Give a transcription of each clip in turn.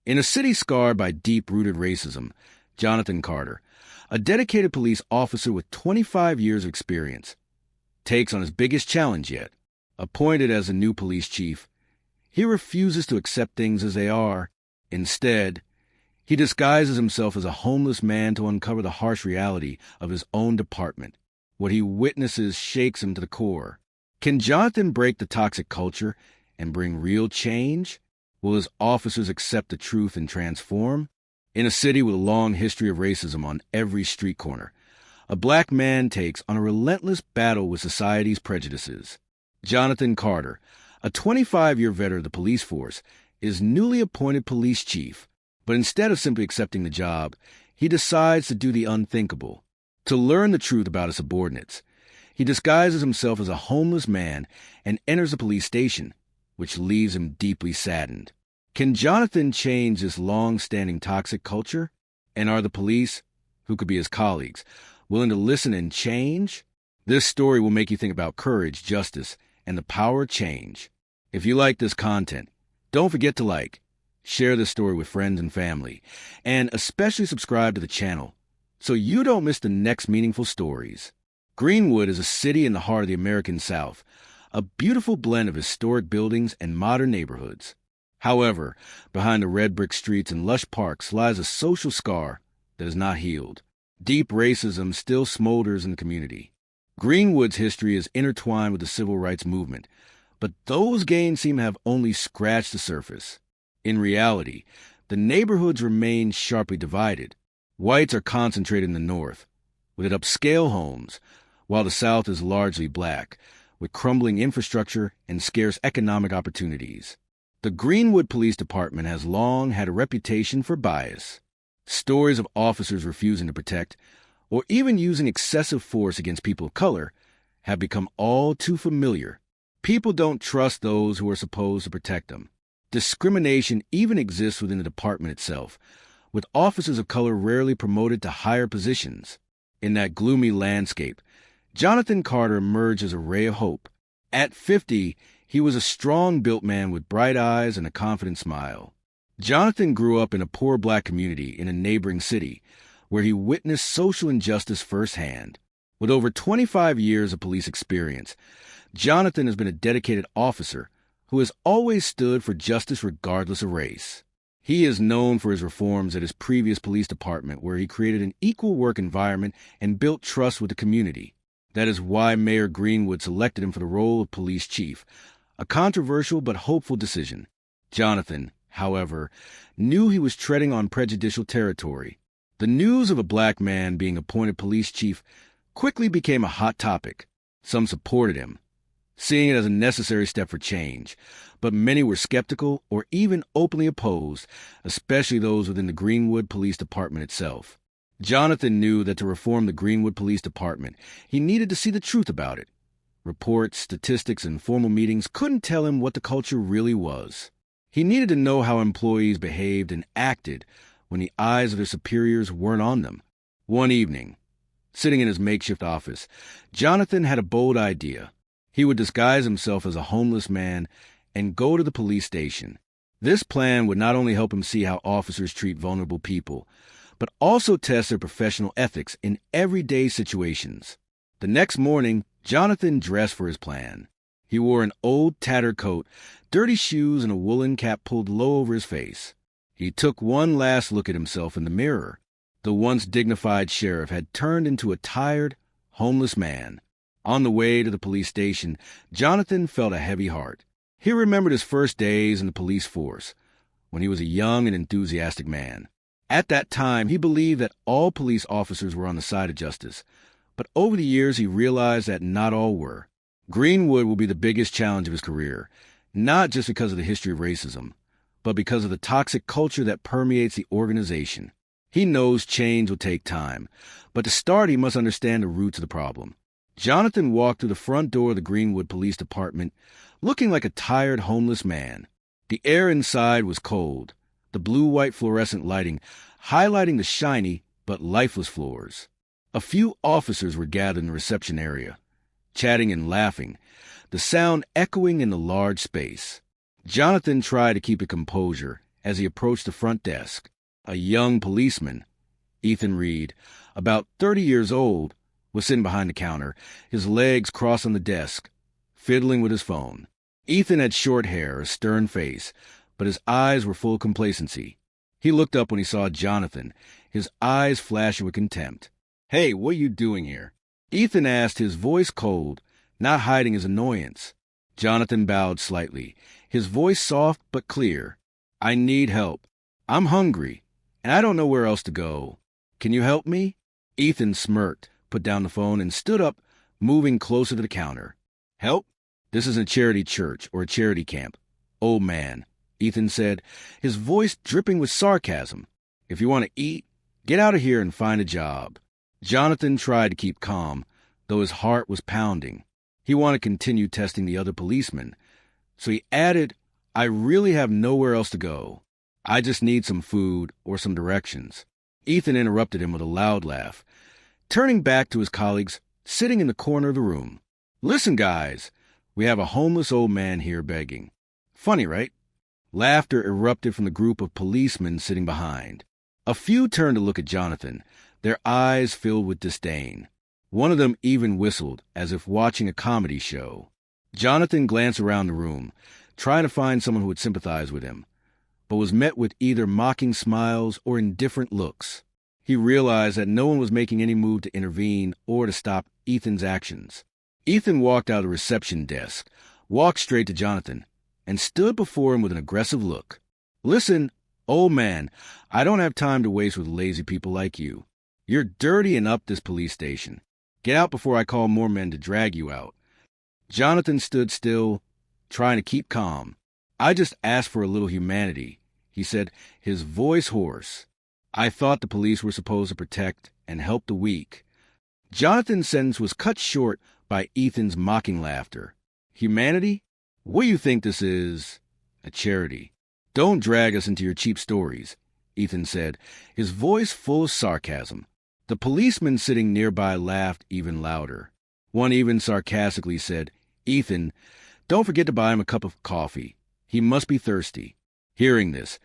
In a city scarred by deep-rooted racism, Jonathan Carter, a dedicated police officer with 25 years of experience, takes on his biggest challenge yet. Appointed as a new police chief, he refuses to accept things as they are. Instead, he disguises himself as a homeless man to uncover the harsh reality of his own department. What he witnesses shakes him to the core. Can Jonathan break the toxic culture and bring real change? Will his officers accept the truth and transform? In a city with a long history of racism on every street corner, a black man takes on a relentless battle with society's prejudices. Jonathan Carter, a 25-year veteran of the police force, is newly appointed police chief, but instead of simply accepting the job, he decides to do the unthinkable, to learn the truth about his subordinates. He disguises himself as a homeless man and enters the police station, which leaves him deeply saddened. Can Jonathan change this long-standing toxic culture? And are the police, who could be his colleagues, willing to listen and change? This story will make you think about courage, justice, and the power of change. If you like this content, don't forget to like, share this story with friends and family, and especially subscribe to the channel so you don't miss the next meaningful stories. Greenwood is a city in the heart of the American South, a beautiful blend of historic buildings and modern neighborhoods. However, behind the red brick streets and lush parks lies a social scar that is not healed. Deep racism still smolders in the community. Greenwood's history is intertwined with the civil rights movement, but those gains seem to have only scratched the surface. In reality, the neighborhoods remain sharply divided. Whites are concentrated in the north, with upscale homes, while the south is largely black, with crumbling infrastructure and scarce economic opportunities. The Greenwood Police Department has long had a reputation for bias. Stories of officers refusing to protect, or even using excessive force against people of color, have become all too familiar. People don't trust those who are supposed to protect them. Discrimination even exists within the department itself, with officers of color rarely promoted to higher positions. In that gloomy landscape, Jonathan Carter emerged as a ray of hope. At 50, he was a strong-built man with bright eyes and a confident smile. Jonathan grew up in a poor black community in a neighboring city, where he witnessed social injustice firsthand. With over 25 years of police experience, Jonathan has been a dedicated officer who has always stood for justice regardless of race. He is known for his reforms at his previous police department, where he created an equal work environment and built trust with the community. That is why Mayor Greenwood selected him for the role of police chief, a controversial but hopeful decision. Jonathan, however, knew he was treading on prejudicial territory. The news of a black man being appointed police chief quickly became a hot topic. Some supported him, seeing it as a necessary step for change, but many were skeptical or even openly opposed, especially those within the Greenwood Police Department itself. Jonathan knew that to reform the Greenwood Police Department, he needed to see the truth about it. Reports, statistics, and formal meetings couldn't tell him what the culture really was. He needed to know how employees behaved and acted when the eyes of their superiors weren't on them. One evening, sitting in his makeshift office, Jonathan had a bold idea. He would disguise himself as a homeless man and go to the police station. This plan would not only help him see how officers treat vulnerable people, but also test their professional ethics in everyday situations. The next morning, Jonathan dressed for his plan. He wore an old tattered coat, dirty shoes, and a woolen cap pulled low over his face. He took one last look at himself in the mirror. The once dignified sheriff had turned into a tired, homeless man. On the way to the police station, Jonathan felt a heavy heart. He remembered his first days in the police force, when he was a young and enthusiastic man. At that time, he believed that all police officers were on the side of justice, but over the years he realized that not all were. Greenwood will be the biggest challenge of his career, not just because of the history of racism, but because of the toxic culture that permeates the organization. He knows change will take time, but to start he must understand the roots of the problem. Jonathan walked through the front door of the Greenwood Police Department, looking like a tired, homeless man. The air inside was cold, the blue-white fluorescent lighting highlighting the shiny but lifeless floors. A few officers were gathered in the reception area, chatting and laughing, the sound echoing in the large space. Jonathan tried to keep his composure as he approached the front desk. A young policeman, Ethan Reed, about 30 years old, was sitting behind the counter, his legs crossed on the desk, fiddling with his phone. Ethan had short hair, a stern face, but his eyes were full of complacency. He looked up when he saw Jonathan, his eyes flashing with contempt. "Hey, what are you doing here?" Ethan asked, his voice cold, not hiding his annoyance. Jonathan bowed slightly, his voice soft but clear. "I need help. I'm hungry, and I don't know where else to go. Can you help me?" Ethan smirked, put down the phone, and stood up, moving closer to the counter. "Help? This isn't a charity church or a charity camp, old man," Ethan said, his voice dripping with sarcasm. "If you want to eat, get out of here and find a job." Jonathan tried to keep calm, though his heart was pounding. He wanted to continue testing the other policemen, so he added, "I really have nowhere else to go. I just need some food or some directions." Ethan interrupted him with a loud laugh, turning back to his colleagues sitting in the corner of the room. "Listen, guys, we have a homeless old man here begging." Funny, right? Laughter erupted from the group of policemen sitting behind. A few turned to look at Jonathan, their eyes filled with disdain. One of them even whistled, as if watching a comedy show. Jonathan glanced around the room, trying to find someone who would sympathize with him, but was met with either mocking smiles or indifferent looks. He realized that no one was making any move to intervene or to stop Ethan's actions. Ethan walked out of the reception desk, walked straight to Jonathan, and stood before him with an aggressive look. "Listen, old man, I don't have time to waste with lazy people like you. You're dirtying up this police station. Get out before I call more men to drag you out." Jonathan stood still, trying to keep calm. "I just asked for a little humanity," he said, his voice hoarse. "I thought the police were supposed to protect and help the weak." Jonathan's sentence was cut short by Ethan's mocking laughter. "Humanity? What do you think this is? A charity? Don't drag us into your cheap stories," Ethan said, his voice full of sarcasm. The policeman sitting nearby laughed even louder. One even sarcastically said, "Ethan, don't forget to buy him a cup of coffee. He must be thirsty." Hearing this,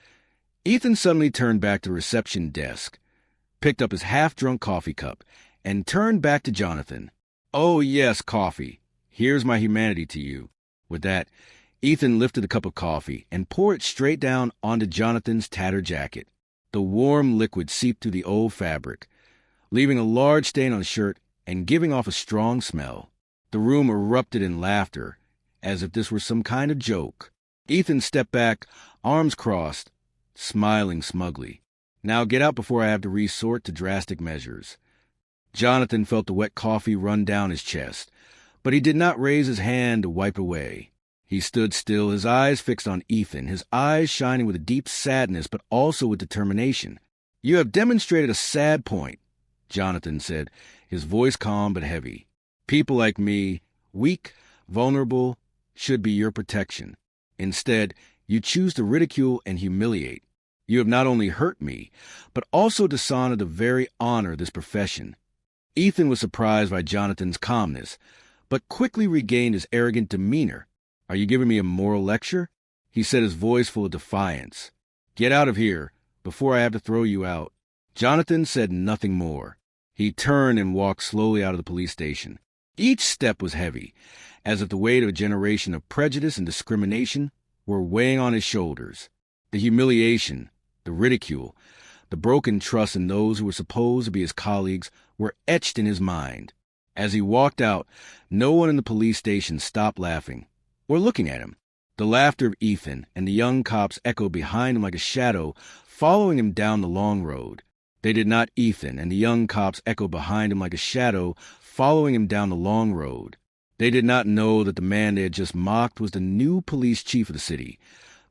Ethan suddenly turned back to the reception desk, picked up his half-drunk coffee cup, and turned back to Jonathan. "Oh, yes, coffee. Here's my humanity to you." With that, Ethan lifted the cup of coffee and poured it straight down onto Jonathan's tattered jacket. The warm liquid seeped through the old fabric, leaving a large stain on the shirt and giving off a strong smell. The room erupted in laughter, as if this were some kind of joke. Ethan stepped back, arms crossed, smiling smugly. "Now get out before I have to resort to drastic measures." Jonathan felt the wet coffee run down his chest, but he did not raise his hand to wipe away. He stood still, his eyes fixed on Ethan, his eyes shining with a deep sadness but also with determination. "You have demonstrated a sad point," Jonathan said, his voice calm but heavy. "People like me, weak, vulnerable, should be your protection. Instead, you choose to ridicule and humiliate. You have not only hurt me, but also dishonored the very honor of this profession." Ethan was surprised by Jonathan's calmness, but quickly regained his arrogant demeanor. "Are you giving me a moral lecture?" he said, his voice full of defiance. "Get out of here, before I have to throw you out." Jonathan said nothing more. He turned and walked slowly out of the police station. Each step was heavy, as if the weight of a generation of prejudice and discrimination were weighing on his shoulders. The humiliation, the ridicule, the broken trust in those who were supposed to be his colleagues were etched in his mind. As he walked out, no one in the police station stopped laughing or looking at him. The laughter of Ethan and the young cops echoed behind him like a shadow, following him down the long road. Ethan and the young cops echoed behind him like a shadow, following him down the long road. They did not know that the man they had just mocked was the new police chief of the city,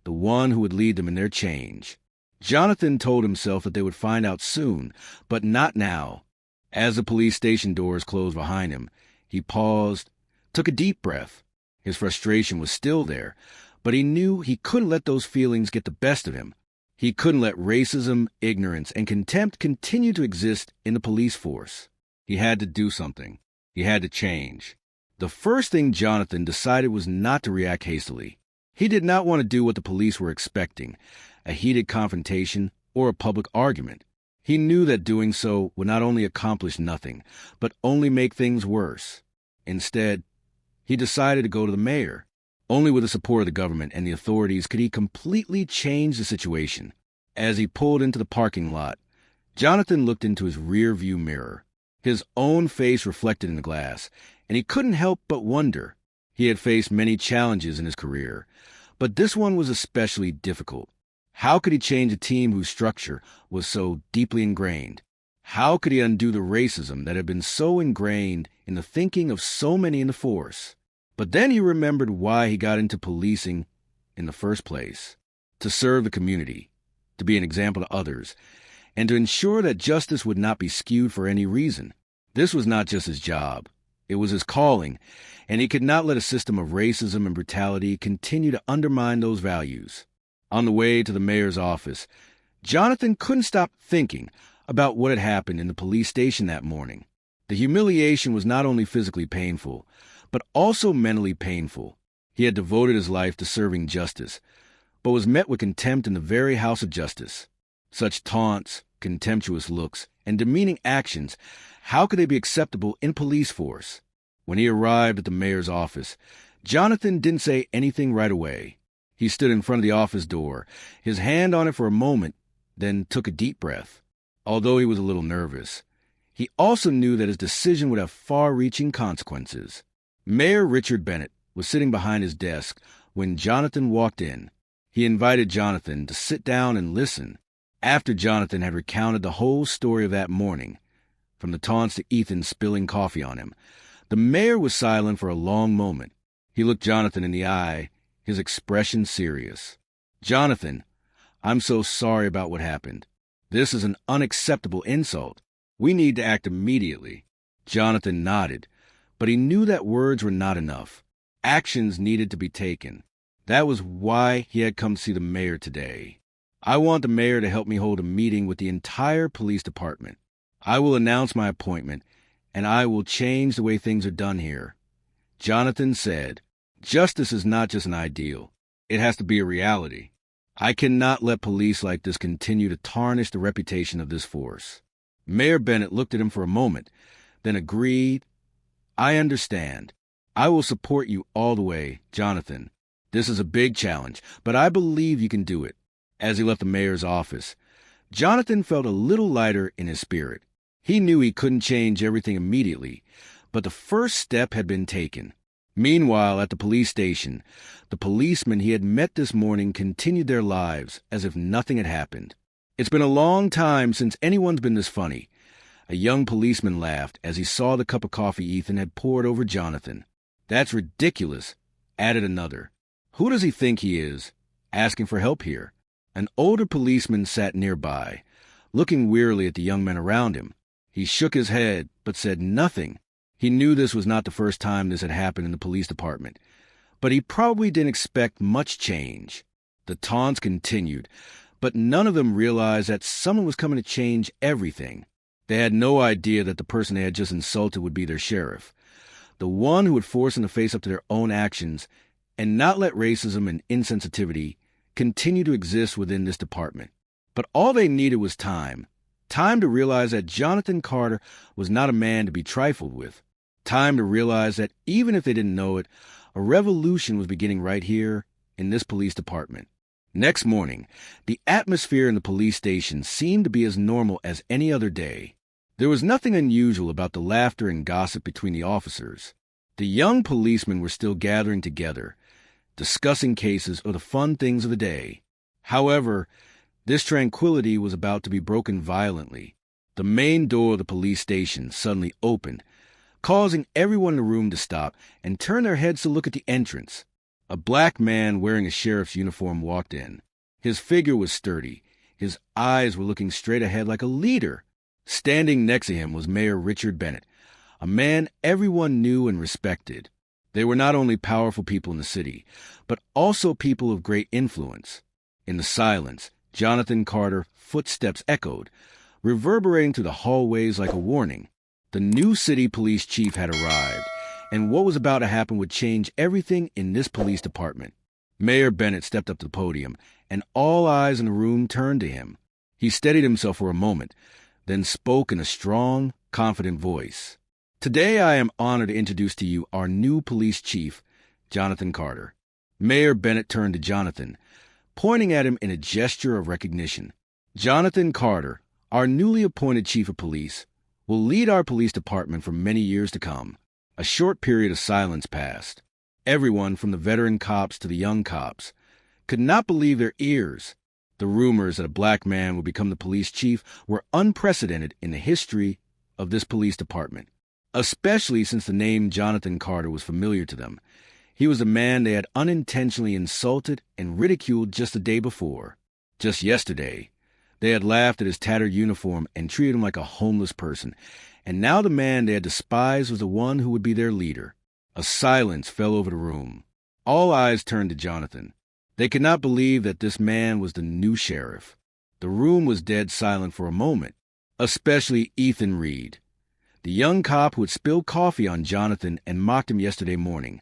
the one who would lead them in their change. Jonathan told himself that they would find out soon, but not now. As the police station doors closed behind him, he paused, took a deep breath. His frustration was still there, but he knew he couldn't let those feelings get the best of him. He couldn't let racism, ignorance, and contempt continue to exist in the police force. He had to do something. He had to change. The first thing Jonathan decided was not to react hastily. He did not want to do what the police were expecting, a heated confrontation, or a public argument. He knew that doing so would not only accomplish nothing, but only make things worse. Instead, he decided to go to the mayor. Only with the support of the government and the authorities could he completely change the situation. As he pulled into the parking lot, Jonathan looked into his rear-view mirror, his own face reflected in the glass, and he couldn't help but wonder. He had faced many challenges in his career, but this one was especially difficult. How could he change a team whose structure was so deeply ingrained? How could he undo the racism that had been so ingrained in the thinking of so many in the force? But then he remembered why he got into policing in the first place: to serve the community, to be an example to others, and to ensure that justice would not be skewed for any reason. This was not just his job. It was his calling, and he could not let a system of racism and brutality continue to undermine those values. On the way to the mayor's office, Jonathan couldn't stop thinking about what had happened in the police station that morning. The humiliation was not only physically painful, but also mentally painful. He had devoted his life to serving justice, but was met with contempt in the very house of justice. Such taunts, contemptuous looks, and demeaning actions, how could they be acceptable in police force? When he arrived at the mayor's office, Jonathan didn't say anything right away. He stood in front of the office door, his hand on it for a moment, then took a deep breath. Although he was a little nervous, he also knew that his decision would have far-reaching consequences. Mayor Richard Bennett was sitting behind his desk when Jonathan walked in. He invited Jonathan to sit down and listen. After Jonathan had recounted the whole story of that morning, from the taunts to Ethan spilling coffee on him, the mayor was silent for a long moment. He looked Jonathan in the eye, his expression serious. "Jonathan, I'm so sorry about what happened. This is an unacceptable insult. We need to act immediately." Jonathan nodded, but he knew that words were not enough. Actions needed to be taken. That was why he had come to see the mayor today. "I want the mayor to help me hold a meeting with the entire police department. I will announce my appointment, and I will change the way things are done here." Jonathan said, "Justice is not just an ideal. It has to be a reality. I cannot let police like this continue to tarnish the reputation of this force." Mayor Bennett looked at him for a moment, then agreed. "I understand. I will support you all the way, Jonathan. This is a big challenge, but I believe you can do it." As he left the mayor's office, Jonathan felt a little lighter in his spirit. He knew he couldn't change everything immediately, but the first step had been taken. Meanwhile, at the police station, the policemen he had met this morning continued their lives as if nothing had happened. "It's been a long time since anyone's been this funny." A young policeman laughed as he saw the cup of coffee Ethan had poured over Jonathan. "That's ridiculous," added another. "Who does he think he is, asking for help here?" An older policeman sat nearby, looking wearily at the young men around him. He shook his head, but said nothing. He knew this was not the first time this had happened in the police department, but he probably didn't expect much change. The taunts continued, but none of them realized that someone was coming to change everything. They had no idea that the person they had just insulted would be their sheriff, the one who would force them to face up to their own actions and not let racism and insensitivity continue to exist within this department. But all they needed was time. Time to realize that Jonathan Carter was not a man to be trifled with. Time to realize that even if they didn't know it, a revolution was beginning right here in this police department. Next morning, the atmosphere in the police station seemed to be as normal as any other day. There was nothing unusual about the laughter and gossip between the officers. The young policemen were still gathering together, discussing cases or the fun things of the day. However, this tranquility was about to be broken violently. The main door of the police station suddenly opened, causing everyone in the room to stop and turn their heads to look at the entrance. A black man wearing a sheriff's uniform walked in. His figure was sturdy. His eyes were looking straight ahead like a leader. Standing next to him was Mayor Richard Bennett, a man everyone knew and respected. They were not only powerful people in the city, but also people of great influence. In the silence, Jonathan Carter's footsteps echoed, reverberating through the hallways like a warning. The new city police chief had arrived, and what was about to happen would change everything in this police department. Mayor Bennett stepped up to the podium, and all eyes in the room turned to him. He steadied himself for a moment, then spoke in a strong, confident voice. Today I am honored to introduce to you our new police chief, Jonathan Carter. Mayor Bennett turned to Jonathan, pointing at him in a gesture of recognition. Jonathan Carter, our newly appointed chief of police, will lead our police department for many years to come. A short period of silence passed. Everyone, from the veteran cops to the young cops, could not believe their ears. The rumors that a black man would become the police chief were unprecedented in the history of this police department, especially since the name Jonathan Carter was familiar to them. He was a man they had unintentionally insulted and ridiculed just the day before. Just yesterday, they had laughed at his tattered uniform and treated him like a homeless person, and now the man they had despised was the one who would be their leader. A silence fell over the room. All eyes turned to Jonathan. They could not believe that this man was the new sheriff. The room was dead silent for a moment, especially Ethan Reed, the young cop who had spilled coffee on Jonathan and mocked him yesterday morning,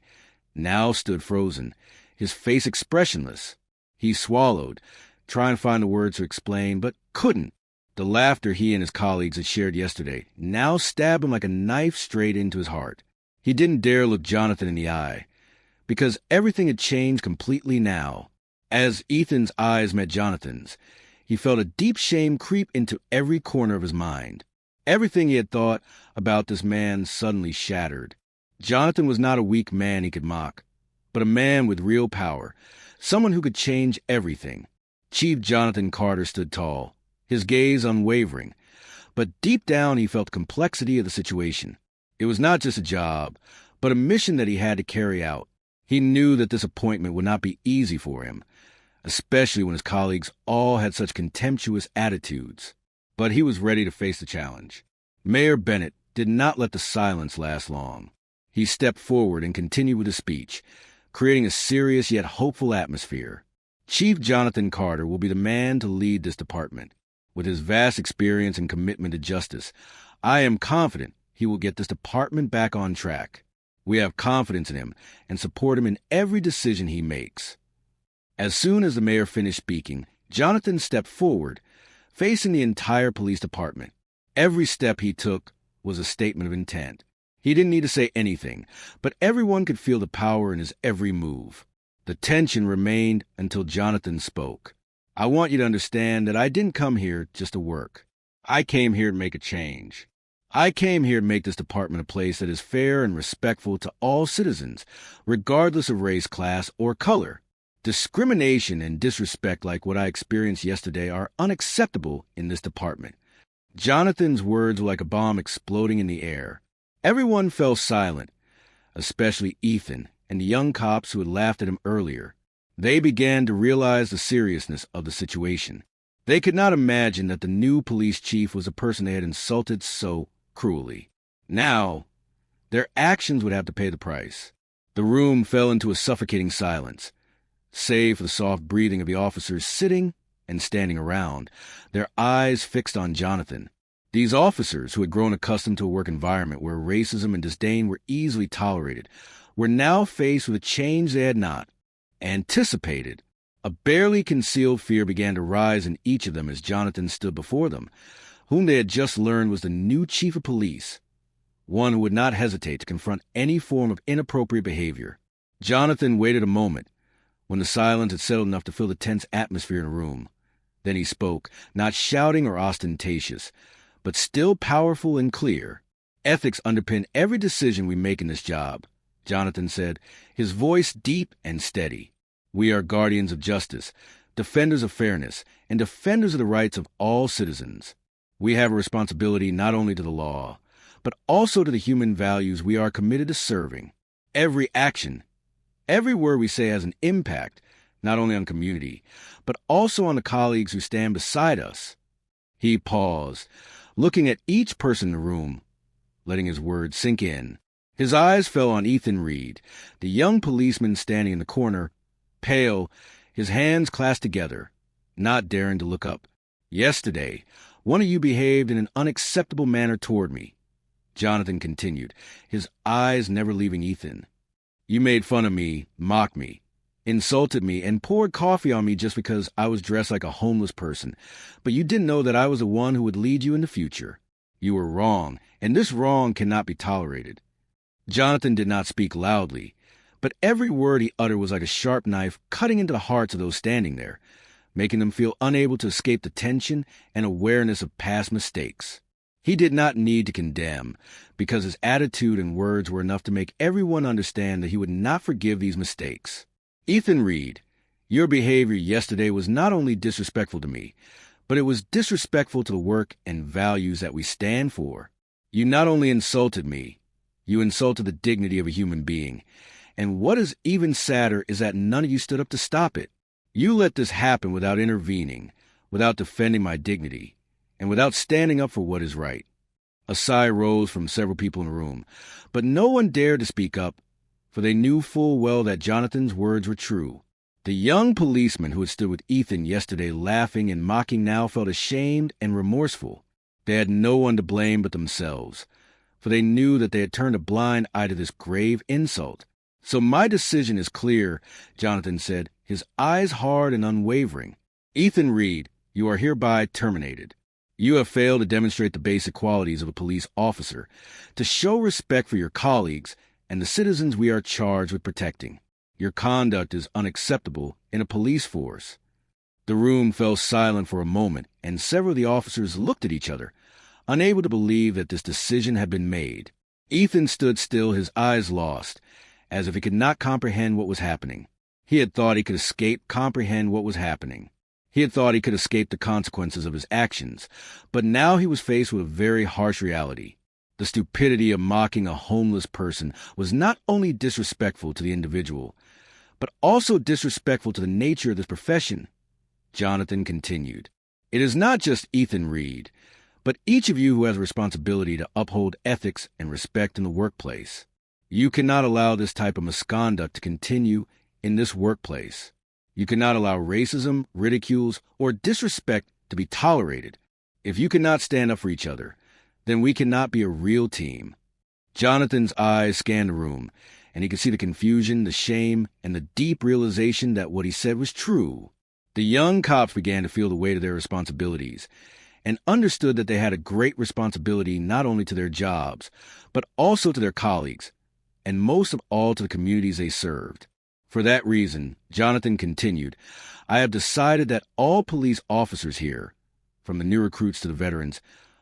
now stood frozen, his face expressionless. He swallowed, trying to find the words to explain, but couldn't. The laughter he and his colleagues had shared yesterday now stabbed him like a knife straight into his heart. He didn't dare look Jonathan in the eye, because everything had changed completely now. As Ethan's eyes met Jonathan's, he felt a deep shame creep into every corner of his mind. Everything he had thought about this man suddenly shattered. Jonathan was not a weak man he could mock, but a man with real power, someone who could change everything. Chief Jonathan Carter stood tall, his gaze unwavering, but deep down he felt the complexity of the situation. It was not just a job, but a mission that he had to carry out. He knew that this appointment would not be easy for him, especially when his colleagues all had such contemptuous attitudes. But he was ready to face the challenge. Mayor Bennett did not let the silence last long. He stepped forward and continued with his speech, creating a serious yet hopeful atmosphere. Chief Jonathan Carter will be the man to lead this department. With his vast experience and commitment to justice, I am confident he will get this department back on track. We have confidence in him and support him in every decision he makes. As soon as the mayor finished speaking, Jonathan stepped forward, facing the entire police department. Every step he took was a statement of intent. He didn't need to say anything, but everyone could feel the power in his every move. The tension remained until Jonathan spoke. I want you to understand that I didn't come here just to work. I came here to make a change. I came here to make this department a place that is fair and respectful to all citizens, regardless of race, class, or color. Discrimination and disrespect like what I experienced yesterday are unacceptable in this department. Jonathan's words were like a bomb exploding in the air. Everyone fell silent, especially Ethan and the young cops who had laughed at him earlier. They began to realize the seriousness of the situation. They could not imagine that the new police chief was a person they had insulted so cruelly. Now, their actions would have to pay the price. The room fell into a suffocating silence, save for the soft breathing of the officers sitting and standing around, their eyes fixed on Jonathan. These officers, who had grown accustomed to a work environment where racism and disdain were easily tolerated, were now faced with a change they had not anticipated. A barely concealed fear began to rise in each of them as Jonathan stood before them, whom they had just learned was the new chief of police, one who would not hesitate to confront any form of inappropriate behavior. Jonathan waited a moment, when the silence had settled enough to fill the tense atmosphere in the room. Then he spoke, not shouting or ostentatious, but still powerful and clear. Ethics underpin every decision we make in this job, Jonathan said, his voice deep and steady. We are guardians of justice, defenders of fairness, and defenders of the rights of all citizens. We have a responsibility not only to the law, but also to the human values we are committed to serving. Every action, every word we say has an impact, not only on community, but also on the colleagues who stand beside us. He paused, looking at each person in the room, letting his words sink in. His eyes fell on Ethan Reed, the young policeman standing in the corner, pale, his hands clasped together, not daring to look up. Yesterday, one of you behaved in an unacceptable manner toward me, Jonathan continued, his eyes never leaving Ethan. You made fun of me, mocked me, insulted me, and poured coffee on me just because I was dressed like a homeless person. But you didn't know that I was the one who would lead you in the future. You were wrong, and this wrong cannot be tolerated." Jonathan did not speak loudly, but every word he uttered was like a sharp knife cutting into the hearts of those standing there, making them feel unable to escape the tension and awareness of past mistakes. He did not need to condemn, because his attitude and words were enough to make everyone understand that he would not forgive these mistakes. "Ethan Reed, your behavior yesterday was not only disrespectful to me, but it was disrespectful to the work and values that we stand for. You not only insulted me, you insulted the dignity of a human being. And what is even sadder is that none of you stood up to stop it. You let this happen without intervening, without defending my dignity, and without standing up for what is right." A sigh rose from several people in the room, but no one dared to speak up, for they knew full well that Jonathan's words were true. The young policeman who had stood with Ethan yesterday laughing and mocking now felt ashamed and remorseful. They had no one to blame but themselves, for they knew that they had turned a blind eye to this grave insult. "So my decision is clear," Jonathan said, his eyes hard and unwavering. "Ethan Reed, you are hereby terminated. You have failed to demonstrate the basic qualities of a police officer, to show respect for your colleagues and the citizens we are charged with protecting. Your conduct is unacceptable in a police force." The room fell silent for a moment, and several of the officers looked at each other, unable to believe that this decision had been made. Ethan stood still, his eyes lost, as if he could not comprehend what was happening. He had thought he could comprehend what was happening. He had thought he could escape the consequences of his actions, but now he was faced with a very harsh reality. The stupidity of mocking a homeless person was not only disrespectful to the individual, but also disrespectful to the nature of this profession. Jonathan continued, "It is not just Ethan Reed, but each of you who has a responsibility to uphold ethics and respect in the workplace. You cannot allow this type of misconduct to continue in this workplace. You cannot allow racism, ridicules, or disrespect to be tolerated. If you cannot stand up for each other, then we cannot be a real team." Jonathan's eyes scanned the room, and he could see the confusion, the shame, and the deep realization that what he said was true. The young cops began to feel the weight of their responsibilities, and understood that they had a great responsibility not only to their jobs, but also to their colleagues, and most of all to the communities they served. For that reason, Jonathan continued, "I have decided that all police officers here, from the new recruits to the veterans,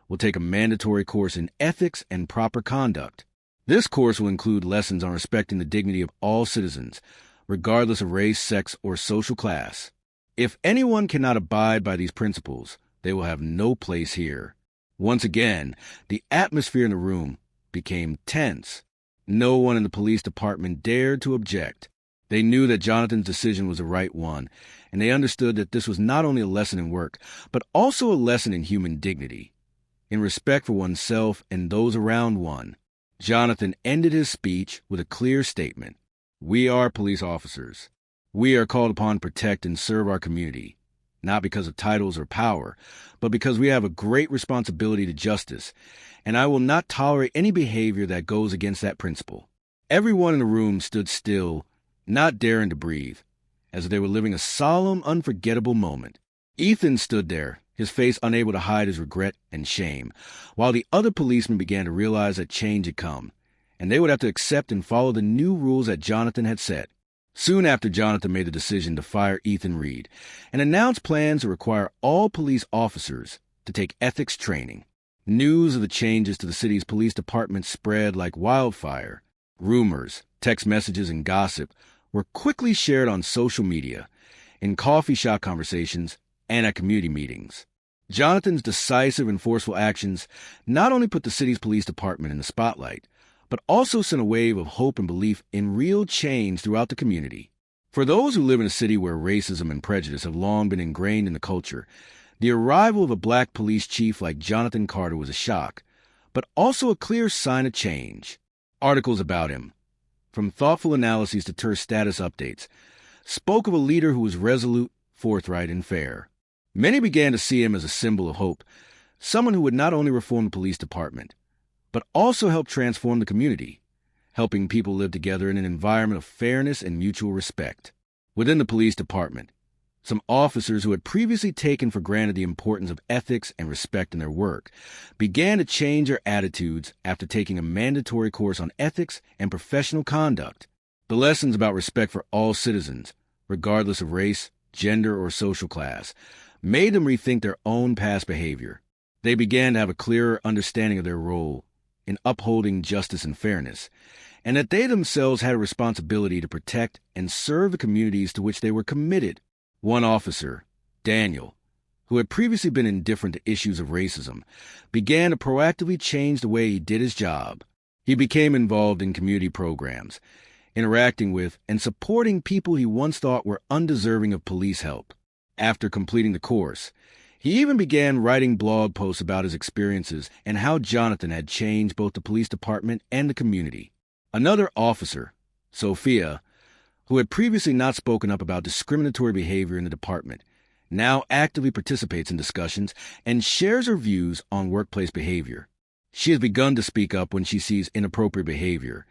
will take a mandatory course in ethics and proper conduct. This course will include lessons on respecting the dignity of all citizens, regardless of race, sex, or social class. If anyone cannot abide by these principles, they will have no place here." Once again, the atmosphere in the room became tense. No one in the police department dared to object. They knew that Jonathan's decision was the right one, and they understood that this was not only a lesson in work, but also a lesson in human dignity, in respect for oneself and those around one. Jonathan ended his speech with a clear statement. "We are police officers. We are called upon to protect and serve our community, not because of titles or power, but because we have a great responsibility to justice, and I will not tolerate any behavior that goes against that principle." Everyone in the room stood still, not daring to breathe, as if they were living a solemn, unforgettable moment. Ethan stood there, his face unable to hide his regret and shame, while the other policemen began to realize that change had come, and they would have to accept and follow the new rules that Jonathan had set. Soon after, Jonathan made the decision to fire Ethan Reed and announced plans to require all police officers to take ethics training. News of the changes to the city's police department spread like wildfire. Rumors, text messages, and gossip were quickly shared on social media, in coffee shop conversations, and at community meetings. Jonathan's decisive and forceful actions not only put the city's police department in the spotlight, but also sent a wave of hope and belief in real change throughout the community. For those who live in a city where racism and prejudice have long been ingrained in the culture, the arrival of a black police chief like Jonathan Carter was a shock, but also a clear sign of change. Articles about him, from thoughtful analyses to terse status updates, spoke of a leader who was resolute, forthright, and fair. Many began to see him as a symbol of hope, someone who would not only reform the police department, but also help transform the community, helping people live together in an environment of fairness and mutual respect. Within the police department, some officers who had previously taken for granted the importance of ethics and respect in their work began to change their attitudes after taking a mandatory course on ethics and professional conduct. The lessons about respect for all citizens, regardless of race, gender, or social class, made them rethink their own past behavior. They began to have a clearer understanding of their role in upholding justice and fairness, and that they themselves had a responsibility to protect and serve the communities to which they were committed. One officer, Daniel, who had previously been indifferent to issues of racism, began to proactively change the way he did his job. He became involved in community programs, interacting with and supporting people he once thought were undeserving of police help. After completing the course, he even began writing blog posts about his experiences and how Jonathan had changed both the police department and the community. Another officer, Sophia, who had previously not spoken up about discriminatory behavior in the department, now actively participates in discussions and shares her views on workplace behavior. She has begun to speak up when she sees inappropriate behavior,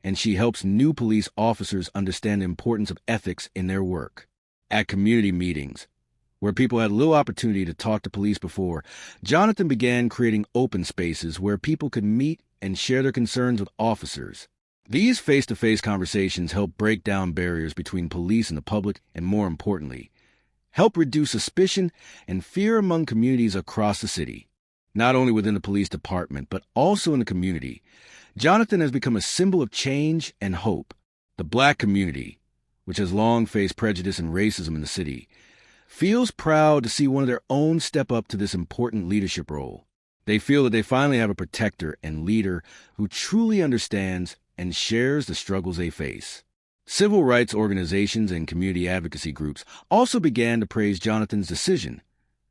and she helps new police officers understand the importance of ethics in their work. At community meetings, where people had little opportunity to talk to police before, Jonathan began creating open spaces where people could meet and share their concerns with officers. These face-to-face conversations help break down barriers between police and the public, and more importantly, help reduce suspicion and fear among communities across the city. Not only within the police department, but also in the community, Jonathan has become a symbol of change and hope. The Black community, which has long faced prejudice and racism in the city, feels proud to see one of their own step up to this important leadership role. They feel that they finally have a protector and leader who truly understands and shares the struggles they face. Civil rights organizations and community advocacy groups also began to praise Jonathan's decision,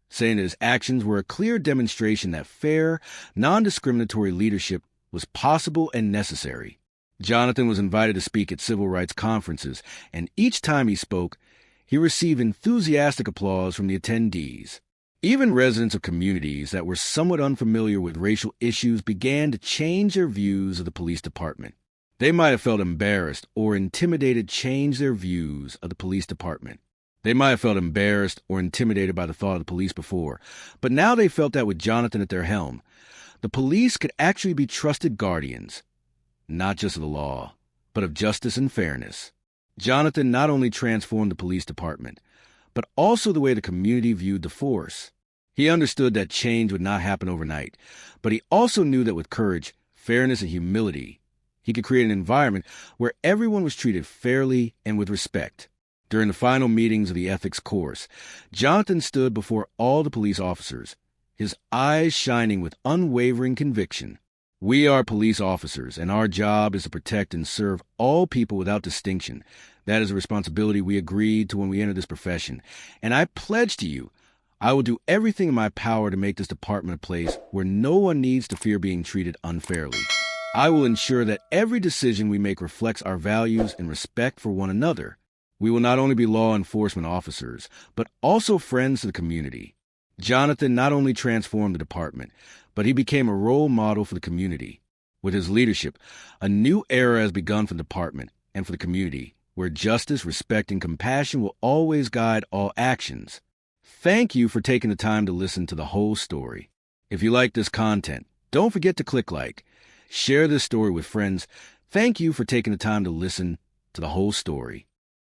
saying that his actions were a clear demonstration that fair, non-discriminatory leadership was possible and necessary. Jonathan was invited to speak at civil rights conferences, and each time he spoke, he received enthusiastic applause from the attendees. Even residents of communities that were somewhat unfamiliar with racial issues began to change their views of the police department. They might have felt embarrassed or intimidated change their views of the police department. They might have felt embarrassed or intimidated by the thought of the police before, but now they felt that with Jonathan at their helm, the police could actually be trusted guardians, not just of the law, but of justice and fairness. Jonathan not only transformed the police department, but also the way the community viewed the force. He understood that change would not happen overnight, but he also knew that with courage, fairness, and humility, he could create an environment where everyone was treated fairly and with respect. During the final meetings of the ethics course, Jonathan stood before all the police officers, his eyes shining with unwavering conviction. We are police officers, and our job is to protect and serve all people without distinction. That is a responsibility we agreed to when we entered this profession. And I pledge to you, I will do everything in my power to make this department a place where no one needs to fear being treated unfairly. I will ensure that every decision we make reflects our values and respect for one another. We will not only be law enforcement officers, but also friends to the community. Jonathan not only transformed the department, but he became a role model for the community. With his leadership, a new era has begun for the department and for the community, where justice, respect, and compassion will always guide all actions. Thank you for taking the time to listen to the whole story. If you like this content, don't forget to click like. Share this story with friends. Thank you for taking the time to listen to the whole story.